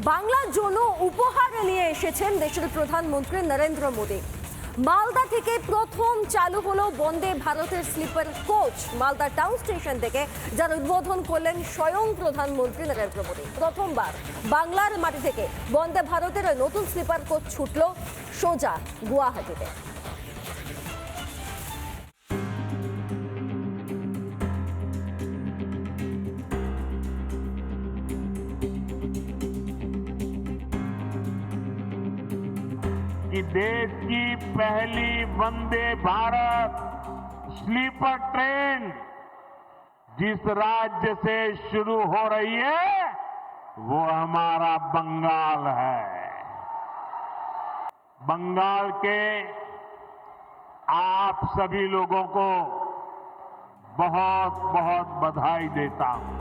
বাংলার জন্য উপহার নিয়ে এসেছেন দেশের প্রধানমন্ত্রী নরেন্দ্র মোদী। মালদা থেকে প্রথম চালু হলো বন্দে ভারতের sleeper coach Malda town station থেকে, যার উদ্বোধন করলেন স্বয়ং প্রধানমন্ত্রী নরেন্দ্র মোদী। প্রথমবার বাংলার মাটি থেকে বন্দে ভারতের নতুন স্লিপার কোচ ছুটল সোজা গুয়াহাটিতে। कि देश की पहली वंदे भारत स्लीपर ट्रेन जिस राज्य से शुरू हो रही है वो हमारा बंगाल है। बंगाल के आप सभी लोगों को बहुत बहुत बधाई देता हूं।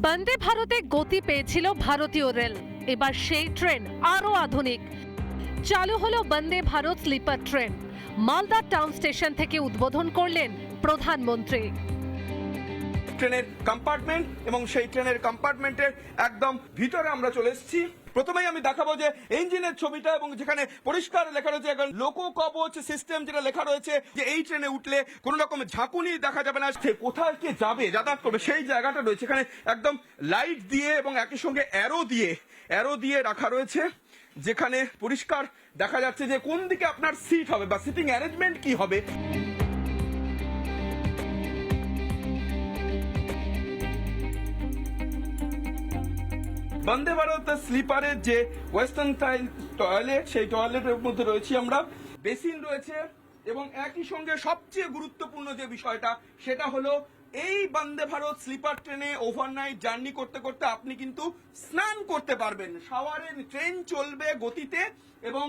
বন্দে ভারতে গতি পেয়েছিল ভারতীয় রেল, এবার সেই ট্রেন আরো আধুনিক। চালু হলো Vande Bharat sleeper train. Malda town station থেকে উদ্বোধন করলেন প্রধানমন্ত্রী। ট্রেনের কম্পার্টমেন্ট এবং সেই ট্রেনের কম্পার্টমেন্টের একদম ভিতরে আমরা চলে এসেছি। প্রথমেই আমি দেখাবো যে ইঞ্জিনের ছবিটা, এবং যেখানে পরিষ্কার লেখা রয়েছে লোকো কবচ সিস্টেম, যেটা লেখা রয়েছে যে এই ট্রেনে উঠলে কোনো রকম ঝাঁকুনি দেখা যাবে না, সে কোথায় কে যাবে যাতায়াত করবে সেই জায়গাটা রয়েছে। এখানে একদম লাইট দিয়ে এবং একই সঙ্গে অ্যারো দিয়ে রাখা রয়েছে, যেখানে পরিষ্কার দেখা যাচ্ছে যে কোন দিকে আপনার সিট হবে বা সিটিং অ্যারেঞ্জমেন্ট কি হবে। বন্দে ভারত স্লিপারের যে ওয়েস্টার্ন স্টাইল টয়লেট, সেই টয়লেটের মধ্যে রয়েছি আমরা, বেসিন রয়েছে, এবং একই সঙ্গে সবচেয়ে গুরুত্বপূর্ণ যে বিষয়টা সেটা হলো এই বন্দে ভারত স্লিপার ট্রেনে ওভারনাইট জার্নি করতে করতে আপনি কিন্তু স্নান করতে পারবেন। শাওয়ারের ট্রেন চলবে গতিতে, এবং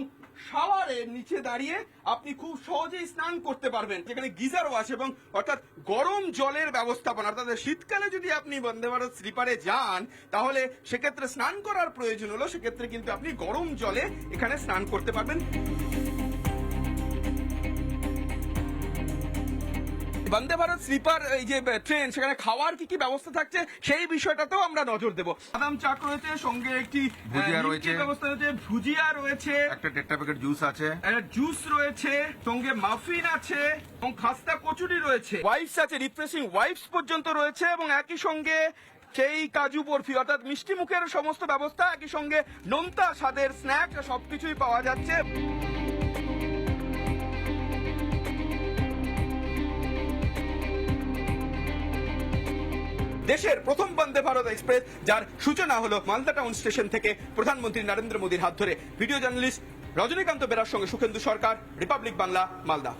শাওয়ারের নিচে দাঁড়িয়ে আপনি খুব সহজেই স্নান করতে পারবেন, যেখানে গিজারও আছে, এবং অর্থাৎ গরম জলের ব্যবস্থাপনা। অর্থাৎ শীতকালে যদি আপনি বন্দে ভারত স্লিপারে যান তাহলে সেক্ষেত্রে স্নান করার প্রয়োজন হলো, সেক্ষেত্রে কিন্তু আপনি গরম জলে এখানে স্নান করতে পারবেন। বন্দে ভারত স্লিপার এই যে ট্রেন, সেখানে খাওয়ার কি কি ব্যবস্থা থাকছে সেই বিষয়টাতেও আমরা নজর দেবো। বাদাম চাট রয়েছে, সঙ্গে একটি ভুজিয়া রয়েছে, ব্যবস্থা রয়েছে, ভুজিয়া রয়েছে, একটা টেট্রা প্যাকেট জুস আছে, একটা জুস রয়েছে, সঙ্গে মাফিন আছে, এবং খাস্তা কচুরি রয়েছে, ওয়াইপস আছে, রিফ্রেশিং ওয়াইপস পর্যন্ত রয়েছে, এবং একই সঙ্গে সেই কাজু বরফি অর্থাৎ মিষ্টি মুখের সমস্ত ব্যবস্থা, একই সঙ্গে নোনতা স্বাদের স্ন্যাক সবকিছুই পাওয়া যাচ্ছে। দেশের প্রথম বন্দে ভারত এক্সপ্রেস, যার সূচনা হলো মালদা টাউন স্টেশন থেকে প্রধানমন্ত্রী নরেন্দ্র মোদীর হাত ধরে। ভিডিও জার্নালিস্ট রজনীকান্ত বেরার সঙ্গে সুখেন্দু সরকার, রিপাবলিক বাংলা, মালদা।